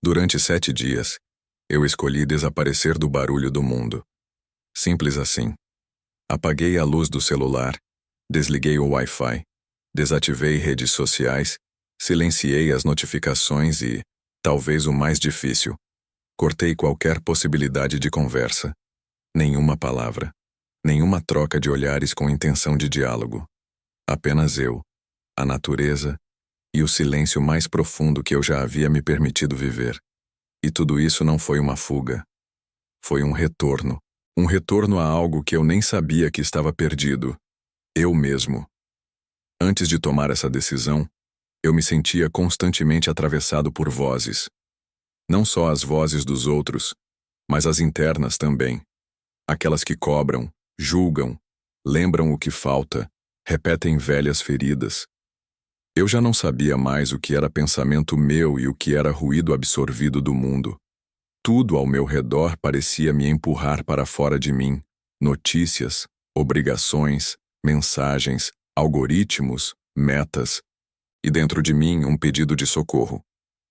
Durante 7 dias, eu escolhi desaparecer do barulho do mundo. Simples assim. Apaguei a luz do celular, desliguei o Wi-Fi, desativei redes sociais, silenciei as notificações e, talvez o mais difícil, cortei qualquer possibilidade de conversa. Nenhuma palavra, nenhuma troca de olhares com intenção de diálogo. Apenas eu, a natureza e o silêncio mais profundo que eu já havia me permitido viver. E tudo isso não foi uma fuga. Foi um retorno. Um retorno a algo que eu nem sabia que estava perdido. Eu mesmo. Antes de tomar essa decisão, eu me sentia constantemente atravessado por vozes. Não só as vozes dos outros, mas as internas também. Aquelas que cobram, julgam, lembram o que falta, repetem velhas feridas. Eu já não sabia mais o que era pensamento meu e o que era ruído absorvido do mundo. Tudo ao meu redor parecia me empurrar para fora de mim. Notícias, obrigações, mensagens, algoritmos, metas. E dentro de mim um pedido de socorro.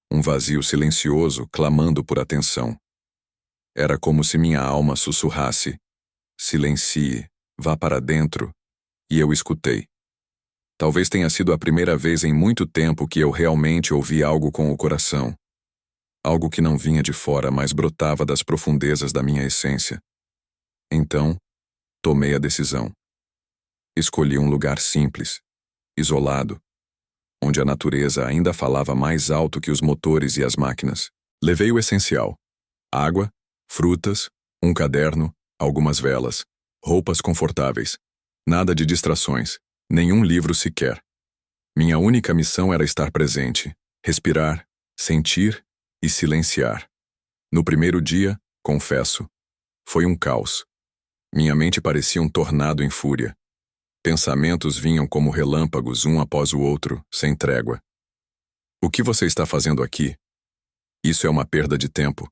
Um vazio silencioso clamando por atenção. Era como se minha alma sussurrasse: silencie, vá para dentro. E eu escutei. Talvez tenha sido a primeira vez em muito tempo que eu realmente ouvi algo com o coração. Algo que não vinha de fora, mas brotava das profundezas da minha essência. Então, tomei a decisão. Escolhi um lugar simples, isolado, onde a natureza ainda falava mais alto que os motores e as máquinas. Levei o essencial: água, frutas, um caderno, algumas velas, roupas confortáveis. Nada de distrações, nenhum livro sequer. Minha única missão era estar presente, respirar, sentir e silenciar. No primeiro dia, confesso, foi um caos. Minha mente parecia um tornado em fúria. Pensamentos vinham como relâmpagos um após o outro, sem trégua. O que você está fazendo aqui? Isso é uma perda de tempo.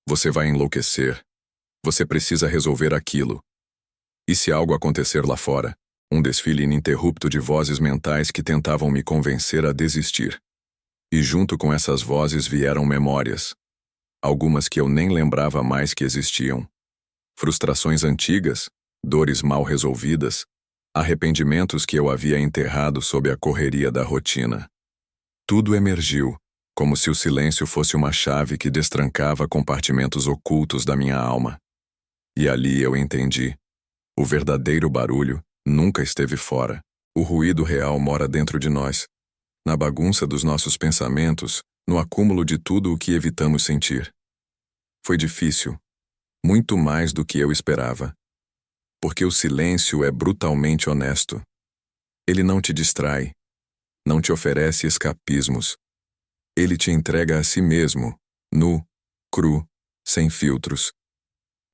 Você vai enlouquecer. Você precisa resolver aquilo. E se algo acontecer lá fora? Um desfile ininterrupto de vozes mentais que tentavam me convencer a desistir. E junto com essas vozes vieram memórias. Algumas que eu nem lembrava mais que existiam. Frustrações antigas, dores mal resolvidas, arrependimentos que eu havia enterrado sob a correria da rotina. Tudo emergiu, como se o silêncio fosse uma chave que destrancava compartimentos ocultos da minha alma. E ali eu entendi. O verdadeiro barulho nunca esteve fora. O ruído real mora dentro de nós, na bagunça dos nossos pensamentos, no acúmulo de tudo o que evitamos sentir. Foi difícil, muito mais do que eu esperava. Porque o silêncio é brutalmente honesto. Ele não te distrai, não te oferece escapismos. Ele te entrega a si mesmo, nu, cru, sem filtros.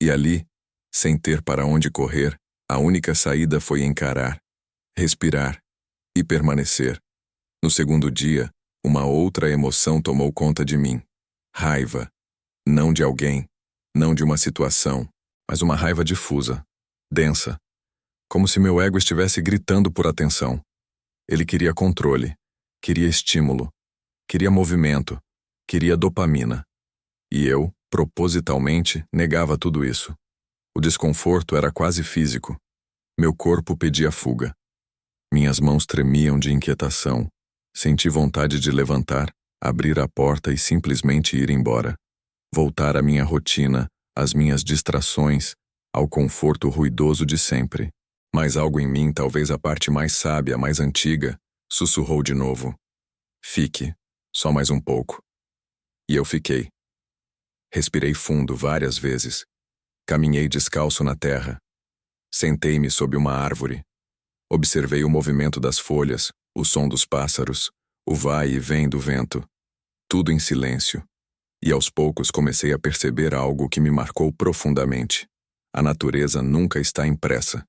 E ali, sem ter para onde correr, a única saída foi encarar, respirar e permanecer. No segundo dia, uma outra emoção tomou conta de mim. Raiva. Não de alguém, não de uma situação, mas uma raiva difusa, densa. Como se meu ego estivesse gritando por atenção. Ele queria controle, queria estímulo, queria movimento, queria dopamina. E eu, propositalmente, negava tudo isso. O desconforto era quase físico. Meu corpo pedia fuga. Minhas mãos tremiam de inquietação. Senti vontade de levantar, abrir a porta e simplesmente ir embora. Voltar à minha rotina, às minhas distrações, ao conforto ruidoso de sempre. Mas algo em mim, talvez a parte mais sábia, mais antiga, sussurrou de novo. Fique, só mais um pouco. E eu fiquei. Respirei fundo várias vezes. Caminhei descalço na terra. Sentei-me sob uma árvore. Observei o movimento das folhas, o som dos pássaros, o vai e vem do vento. Tudo em silêncio. E aos poucos comecei a perceber algo que me marcou profundamente. A natureza nunca está em pressa.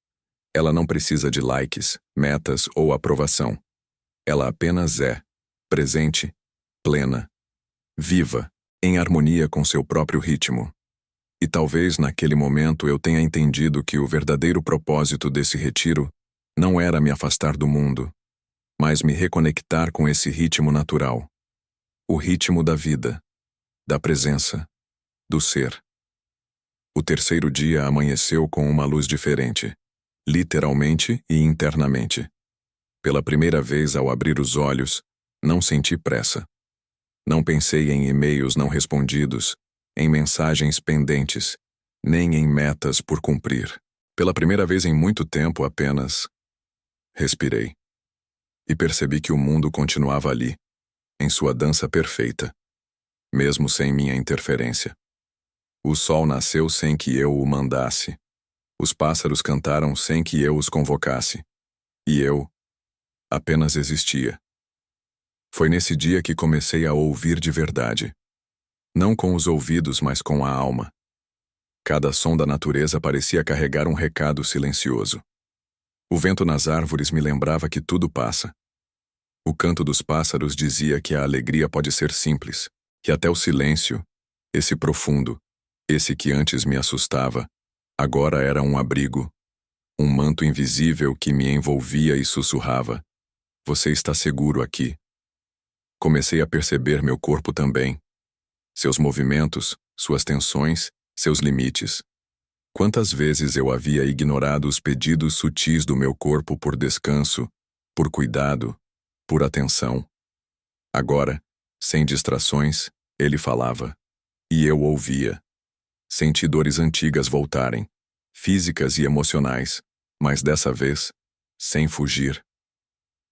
Ela não precisa de likes, metas ou aprovação. Ela apenas é, presente, plena, viva, em harmonia com seu próprio ritmo. E talvez naquele momento eu tenha entendido que o verdadeiro propósito desse retiro não era me afastar do mundo, mas me reconectar com esse ritmo natural. O ritmo da vida. da presença, do ser. O terceiro dia amanheceu com uma luz diferente, literalmente e internamente. Pela primeira vez ao abrir os olhos, não senti pressa. Não pensei em e-mails não respondidos, em mensagens pendentes, nem em metas por cumprir. Pela primeira vez em muito tempo apenas respirei. E percebi que o mundo continuava ali, em sua dança perfeita, mesmo sem minha interferência. O sol nasceu sem que eu o mandasse. Os pássaros cantaram sem que eu os convocasse. E eu apenas existia. Foi nesse dia que comecei a ouvir de verdade. Não com os ouvidos, mas com a alma. Cada som da natureza parecia carregar um recado silencioso. O vento nas árvores me lembrava que tudo passa. O canto dos pássaros dizia que a alegria pode ser simples, que até o silêncio, esse profundo, esse que antes me assustava, agora era um abrigo, um manto invisível que me envolvia e sussurrava: "Você está seguro aqui." Comecei a perceber meu corpo também. Seus movimentos, suas tensões, seus limites. Quantas vezes eu havia ignorado os pedidos sutis do meu corpo por descanso, por cuidado, por atenção. Agora, sem distrações, ele falava. E eu ouvia. Senti dores antigas voltarem, físicas e emocionais, mas dessa vez, sem fugir.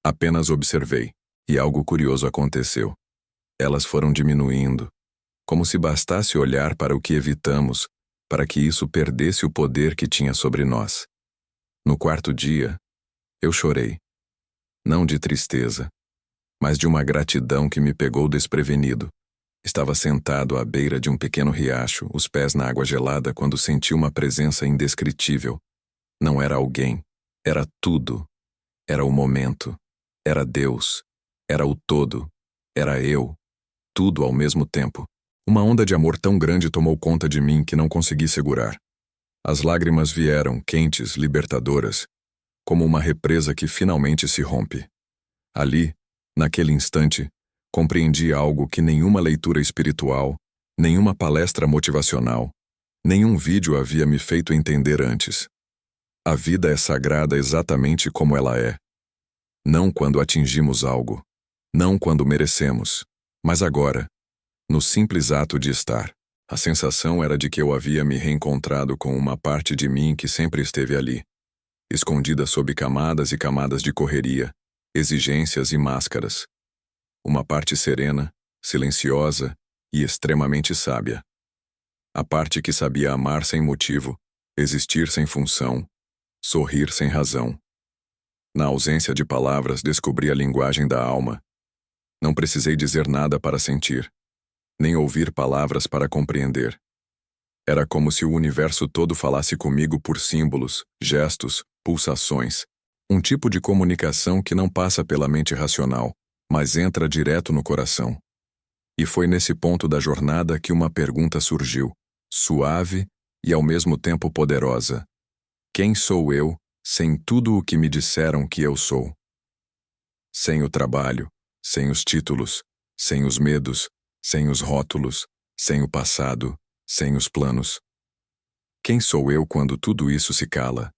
Apenas observei, e algo curioso aconteceu. Elas foram diminuindo, como se bastasse olhar para o que evitamos, para que isso perdesse o poder que tinha sobre nós. No quarto dia, eu chorei. Não de tristeza, mas de uma gratidão que me pegou desprevenido. Estava sentado à beira de um pequeno riacho, os pés na água gelada, quando senti uma presença indescritível. Não era alguém, era tudo. Era o momento, era Deus, era o todo, era eu, tudo ao mesmo tempo. Uma onda de amor tão grande tomou conta de mim que não consegui segurar. As lágrimas vieram, quentes, libertadoras, como uma represa que finalmente se rompe. Ali, naquele instante, compreendi algo que nenhuma leitura espiritual, nenhuma palestra motivacional, nenhum vídeo havia me feito entender antes. A vida é sagrada exatamente como ela é. Não quando atingimos algo, não quando merecemos, mas agora, no simples ato de estar. A sensação era de que eu havia me reencontrado com uma parte de mim que sempre esteve ali, escondida sob camadas e camadas de correria, exigências e máscaras. Uma parte serena, silenciosa e extremamente sábia. A parte que sabia amar sem motivo, existir sem função, sorrir sem razão. Na ausência de palavras, descobri a linguagem da alma. Não precisei dizer nada para sentir, nem ouvir palavras para compreender. Era como se o universo todo falasse comigo por símbolos, gestos, pulsações. Um tipo de comunicação que não passa pela mente racional, mas entra direto no coração. E foi nesse ponto da jornada que uma pergunta surgiu, suave e ao mesmo tempo poderosa. Quem sou eu, sem tudo o que me disseram que eu sou? Sem o trabalho, sem os títulos, sem os medos, sem os rótulos, sem o passado, sem os planos. Quem sou eu quando tudo isso se cala?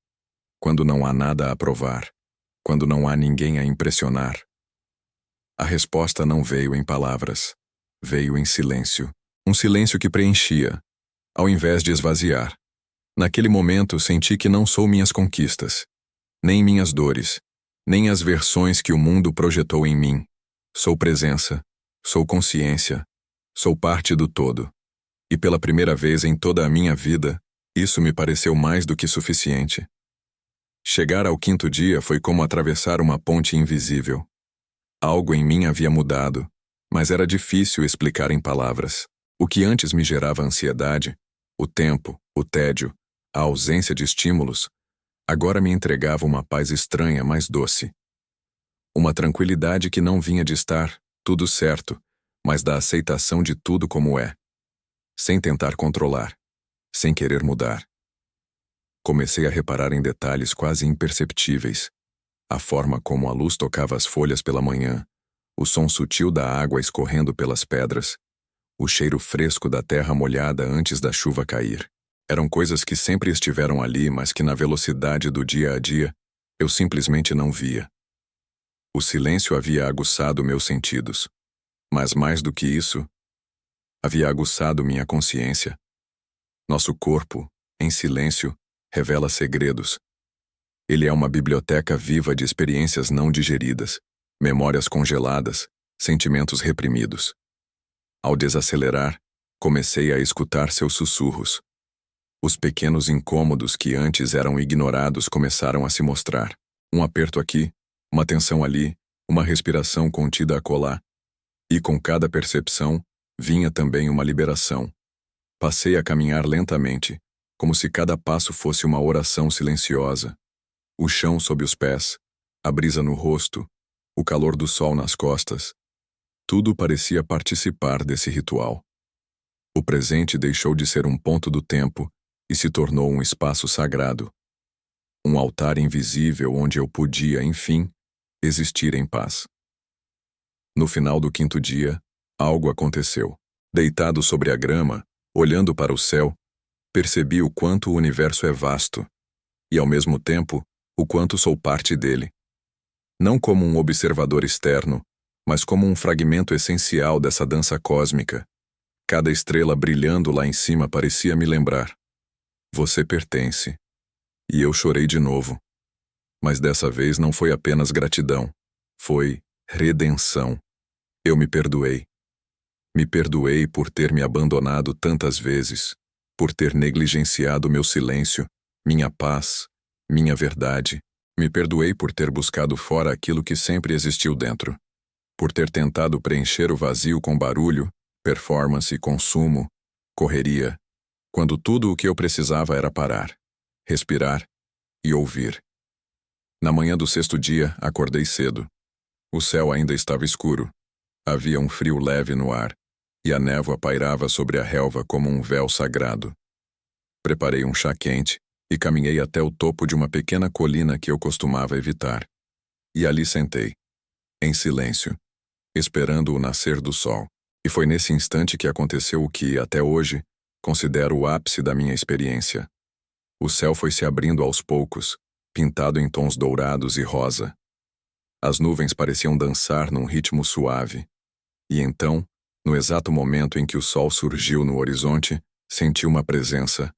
Quando não há nada a provar? Quando não há ninguém a impressionar? A resposta não veio em palavras. Veio em silêncio. Um silêncio que preenchia, ao invés de esvaziar. Naquele momento senti que não sou minhas conquistas, nem minhas dores, nem as versões que o mundo projetou em mim. Sou presença, sou consciência, sou parte do todo. E pela primeira vez em toda a minha vida, isso me pareceu mais do que suficiente. Chegar ao quinto dia foi como atravessar uma ponte invisível. Algo em mim havia mudado, mas era difícil explicar em palavras. O que antes me gerava ansiedade, o tempo, o tédio, a ausência de estímulos, agora me entregava uma paz estranha, mais doce. Uma tranquilidade que não vinha de estar tudo certo, mas da aceitação de tudo como é. Sem tentar controlar, sem querer mudar. Comecei a reparar em detalhes quase imperceptíveis. A forma como a luz tocava as folhas pela manhã, o som sutil da água escorrendo pelas pedras, o cheiro fresco da terra molhada antes da chuva cair. Eram coisas que sempre estiveram ali, mas que na velocidade do dia a dia, eu simplesmente não via. O silêncio havia aguçado meus sentidos. Mas mais do que isso, havia aguçado minha consciência. Nosso corpo, em silêncio, revela segredos. Ele é uma biblioteca viva de experiências não digeridas, memórias congeladas, sentimentos reprimidos. Ao desacelerar, comecei a escutar seus sussurros. Os pequenos incômodos que antes eram ignorados começaram a se mostrar. Um aperto aqui, uma tensão ali, uma respiração contida acolá. E com cada percepção, vinha também uma liberação. Passei a caminhar lentamente, como se cada passo fosse uma oração silenciosa. O chão sob os pés, a brisa no rosto, o calor do sol nas costas. Tudo parecia participar desse ritual. O presente deixou de ser um ponto do tempo e se tornou um espaço sagrado. Um altar invisível onde eu podia, enfim, existir em paz. No final do 5º dia, algo aconteceu. Deitado sobre a grama, olhando para o céu, percebi o quanto o universo é vasto, e ao mesmo tempo, o quanto sou parte dele. Não como um observador externo, mas como um fragmento essencial dessa dança cósmica. Cada estrela brilhando lá em cima parecia me lembrar: você pertence. E eu chorei de novo. Mas dessa vez não foi apenas gratidão, foi redenção. Eu me perdoei. Me perdoei por ter me abandonado tantas vezes, por ter negligenciado meu silêncio, minha paz, minha verdade. Me perdoei por ter buscado fora aquilo que sempre existiu dentro, por ter tentado preencher o vazio com barulho, performance, consumo, correria, quando tudo o que eu precisava era parar, respirar e ouvir. Na manhã do 6º dia, acordei cedo. O céu ainda estava escuro. Havia um frio leve no ar, e a névoa pairava sobre a relva como um véu sagrado. Preparei um chá quente e caminhei até o topo de uma pequena colina que eu costumava evitar. E ali sentei, em silêncio, esperando o nascer do sol. E foi nesse instante que aconteceu o que, até hoje, considero o ápice da minha experiência. O céu foi se abrindo aos poucos, pintado em tons dourados e rosa. As nuvens pareciam dançar num ritmo suave. E então, no exato momento em que o sol surgiu no horizonte, senti uma presença.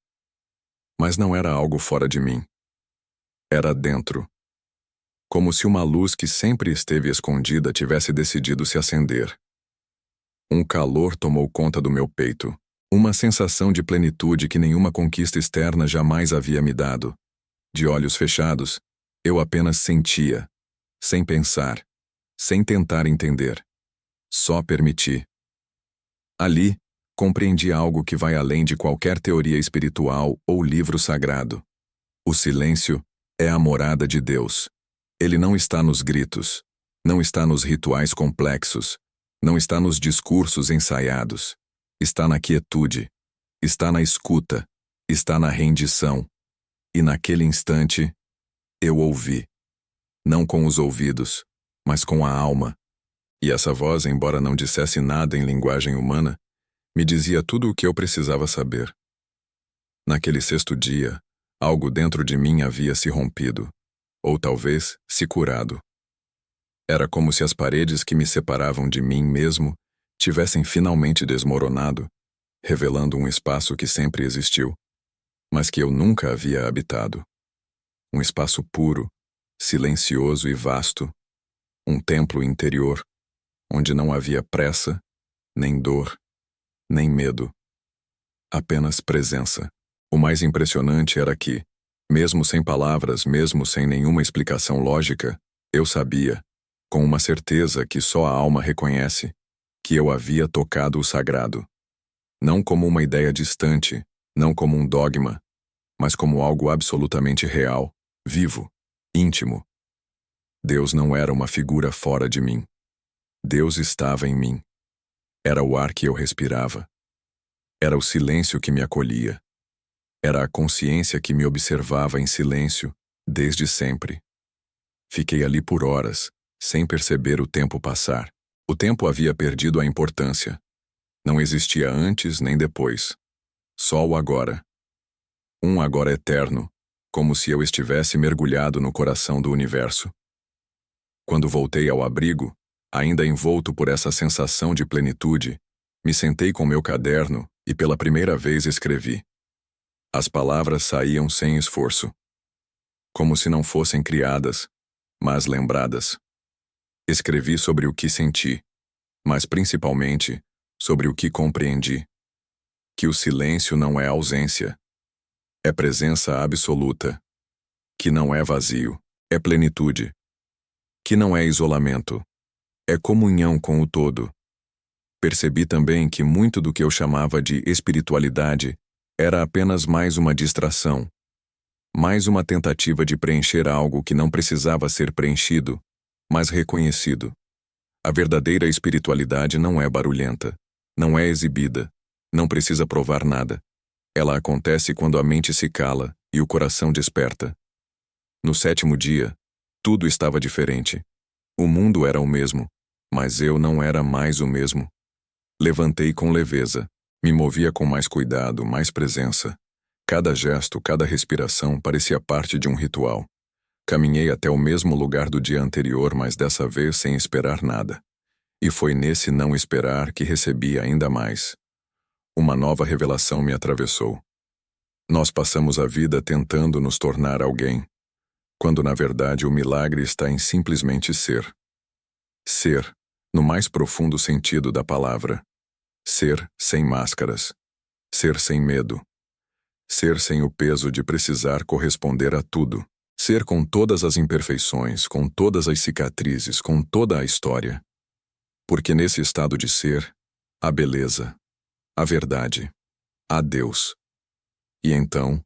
Mas não era algo fora de mim. Era dentro. Como se uma luz que sempre esteve escondida tivesse decidido se acender. Um calor tomou conta do meu peito. Uma sensação de plenitude que nenhuma conquista externa jamais havia me dado. De olhos fechados, eu apenas sentia, sem pensar, sem tentar entender. Só permiti. Ali, compreendi algo que vai além de qualquer teoria espiritual ou livro sagrado. O silêncio é a morada de Deus. Ele não está nos gritos, não está nos rituais complexos, não está nos discursos ensaiados. Está na quietude, está na escuta, está na rendição. E naquele instante, eu ouvi. Não com os ouvidos, mas com a alma. E essa voz, embora não dissesse nada em linguagem humana, me dizia tudo o que eu precisava saber. Naquele 6º dia, algo dentro de mim havia se rompido, ou talvez se curado. Era como se as paredes que me separavam de mim mesmo tivessem finalmente desmoronado, revelando um espaço que sempre existiu, mas que eu nunca havia habitado. Um espaço puro, silencioso e vasto, um templo interior, onde não havia pressa, nem dor, nem medo. Apenas presença. O mais impressionante era que, mesmo sem palavras, mesmo sem nenhuma explicação lógica, eu sabia, com uma certeza que só a alma reconhece, que eu havia tocado o sagrado. Não como uma ideia distante, não como um dogma, mas como algo absolutamente real, vivo, íntimo. Deus não era uma figura fora de mim. Deus estava em mim. Era o ar que eu respirava. Era o silêncio que me acolhia. Era a consciência que me observava em silêncio, desde sempre. Fiquei ali por horas, sem perceber o tempo passar. O tempo havia perdido a importância. Não existia antes nem depois. Só o agora. Um agora eterno, como se eu estivesse mergulhado no coração do universo. Quando voltei ao abrigo, ainda envolto por essa sensação de plenitude, me sentei com meu caderno e pela primeira vez escrevi. As palavras saíam sem esforço, como se não fossem criadas, mas lembradas. Escrevi sobre o que senti, mas principalmente sobre o que compreendi. Que o silêncio não é ausência, é presença absoluta. Que não é vazio, é plenitude. Que não é isolamento, é comunhão com o todo. Percebi também que muito do que eu chamava de espiritualidade era apenas mais uma distração, mais uma tentativa de preencher algo que não precisava ser preenchido, mas reconhecido. A verdadeira espiritualidade não é barulhenta, não é exibida, não precisa provar nada. Ela acontece quando a mente se cala e o coração desperta. No 7º dia, tudo estava diferente. O mundo era o mesmo, mas eu não era mais o mesmo. Levantei com leveza, me movia com mais cuidado, mais presença. Cada gesto, cada respiração parecia parte de um ritual. Caminhei até o mesmo lugar do dia anterior, mas dessa vez sem esperar nada. E foi nesse não esperar que recebi ainda mais. Uma nova revelação me atravessou. Nós passamos a vida tentando nos tornar alguém, quando na verdade o milagre está em simplesmente ser. Ser, no mais profundo sentido da palavra. Ser sem máscaras. Ser sem medo. Ser sem o peso de precisar corresponder a tudo. Ser com todas as imperfeições, com todas as cicatrizes, com toda a história. Porque nesse estado de ser, há beleza, há verdade, há Deus. E então,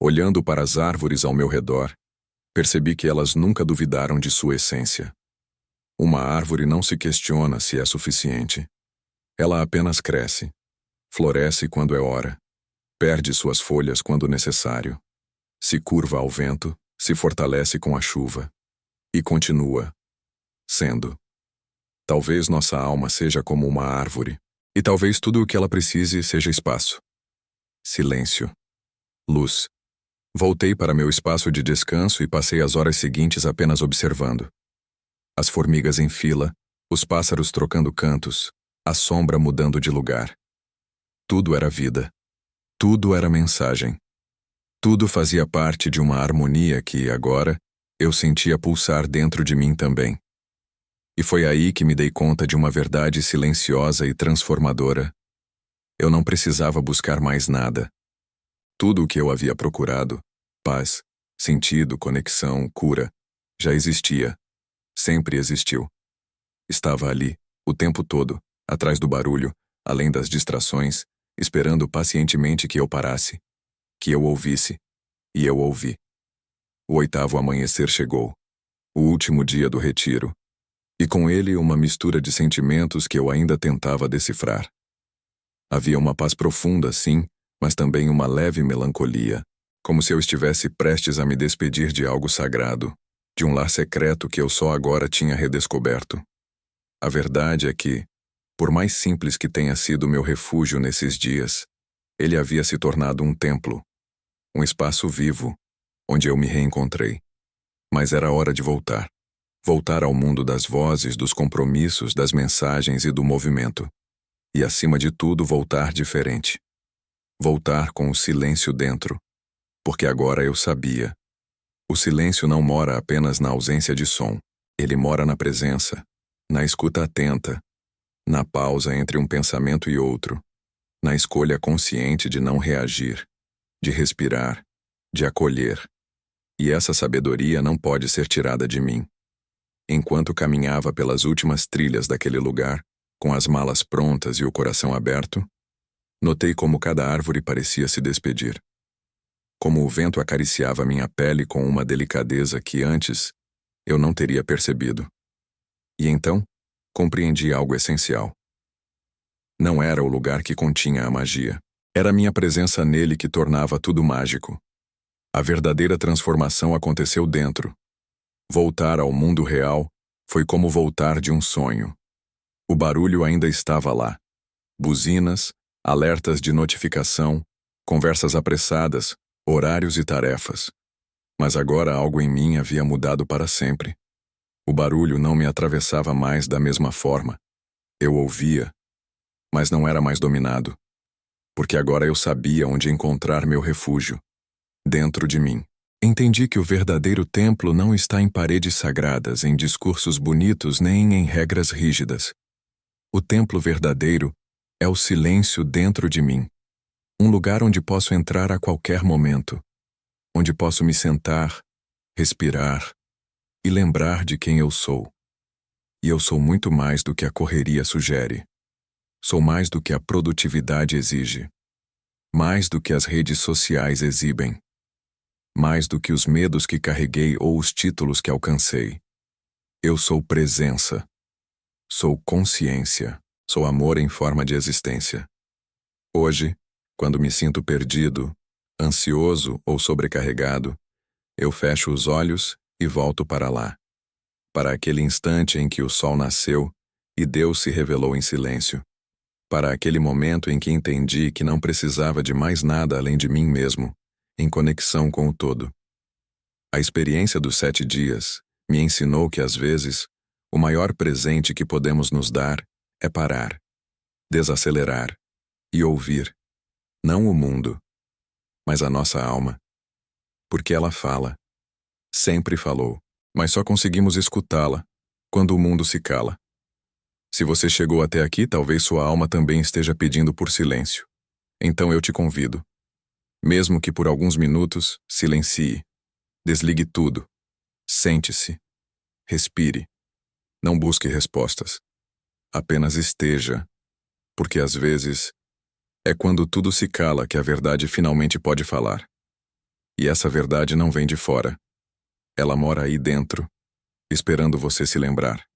olhando para as árvores ao meu redor, percebi que elas nunca duvidaram de sua essência. Uma árvore não se questiona se é suficiente. Ela apenas cresce, floresce quando é hora, perde suas folhas quando necessário, se curva ao vento, se fortalece com a chuva, e continua, sendo. Talvez nossa alma seja como uma árvore, e talvez tudo o que ela precise seja espaço. Silêncio. Luz. Voltei para meu espaço de descanso e passei as horas seguintes apenas observando. As formigas em fila, os pássaros trocando cantos, a sombra mudando de lugar. Tudo era vida. Tudo era mensagem. Tudo fazia parte de uma harmonia que, agora, eu sentia pulsar dentro de mim também. E foi aí que me dei conta de uma verdade silenciosa e transformadora. Eu não precisava buscar mais nada. Tudo o que eu havia procurado, paz, sentido, conexão, cura, já existia. Sempre existiu. Estava ali, o tempo todo, atrás do barulho, além das distrações, esperando pacientemente que eu parasse, que eu ouvisse, e eu ouvi. O 8º amanhecer chegou, o último dia do retiro, e com ele uma mistura de sentimentos que eu ainda tentava decifrar. Havia uma paz profunda, sim, mas também uma leve melancolia, como se eu estivesse prestes a me despedir de algo sagrado, de um lar secreto que eu só agora tinha redescoberto. A verdade é que, por mais simples que tenha sido meu refúgio nesses dias, ele havia se tornado um templo, um espaço vivo, onde eu me reencontrei. Mas era hora de voltar. Voltar ao mundo das vozes, dos compromissos, das mensagens e do movimento. E, acima de tudo, voltar diferente. Voltar com o silêncio dentro. Porque agora eu sabia. O silêncio não mora apenas na ausência de som. Ele mora na presença, na escuta atenta, na pausa entre um pensamento e outro, na escolha consciente de não reagir, de respirar, de acolher. E essa sabedoria não pode ser tirada de mim. Enquanto caminhava pelas últimas trilhas daquele lugar, com as malas prontas e o coração aberto, notei como cada árvore parecia se despedir. Como o vento acariciava minha pele com uma delicadeza que antes eu não teria percebido. E então, compreendi algo essencial. Não era o lugar que continha a magia. Era minha presença nele que tornava tudo mágico. A verdadeira transformação aconteceu dentro. Voltar ao mundo real foi como voltar de um sonho. O barulho ainda estava lá, buzinas, alertas de notificação, conversas apressadas, horários e tarefas. Mas agora algo em mim havia mudado para sempre. O barulho não me atravessava mais da mesma forma. Eu ouvia, mas não era mais dominado. Porque agora eu sabia onde encontrar meu refúgio. Dentro de mim. Entendi que o verdadeiro templo não está em paredes sagradas, em discursos bonitos nem em regras rígidas. O templo verdadeiro é o silêncio dentro de mim. Um lugar onde posso entrar a qualquer momento. Onde posso me sentar, respirar e lembrar de quem eu sou. E eu sou muito mais do que a correria sugere. Sou mais do que a produtividade exige. Mais do que as redes sociais exibem. Mais do que os medos que carreguei ou os títulos que alcancei. Eu sou presença. Sou consciência. Sou amor em forma de existência. Hoje, quando me sinto perdido, ansioso ou sobrecarregado, eu fecho os olhos e volto para lá. Para aquele instante em que o sol nasceu e Deus se revelou em silêncio. Para aquele momento em que entendi que não precisava de mais nada além de mim mesmo, em conexão com o todo. A experiência dos 7 dias me ensinou que, às vezes, o maior presente que podemos nos dar é parar, desacelerar e ouvir, não o mundo, mas a nossa alma. Porque ela fala, sempre falou, mas só conseguimos escutá-la quando o mundo se cala. Se você chegou até aqui, talvez sua alma também esteja pedindo por silêncio. Então eu te convido. Mesmo que por alguns minutos, silencie. Desligue tudo. Sente-se. Respire. Não busque respostas. Apenas esteja. Porque às vezes, é quando tudo se cala que a verdade finalmente pode falar. E essa verdade não vem de fora. Ela mora aí dentro, esperando você se lembrar.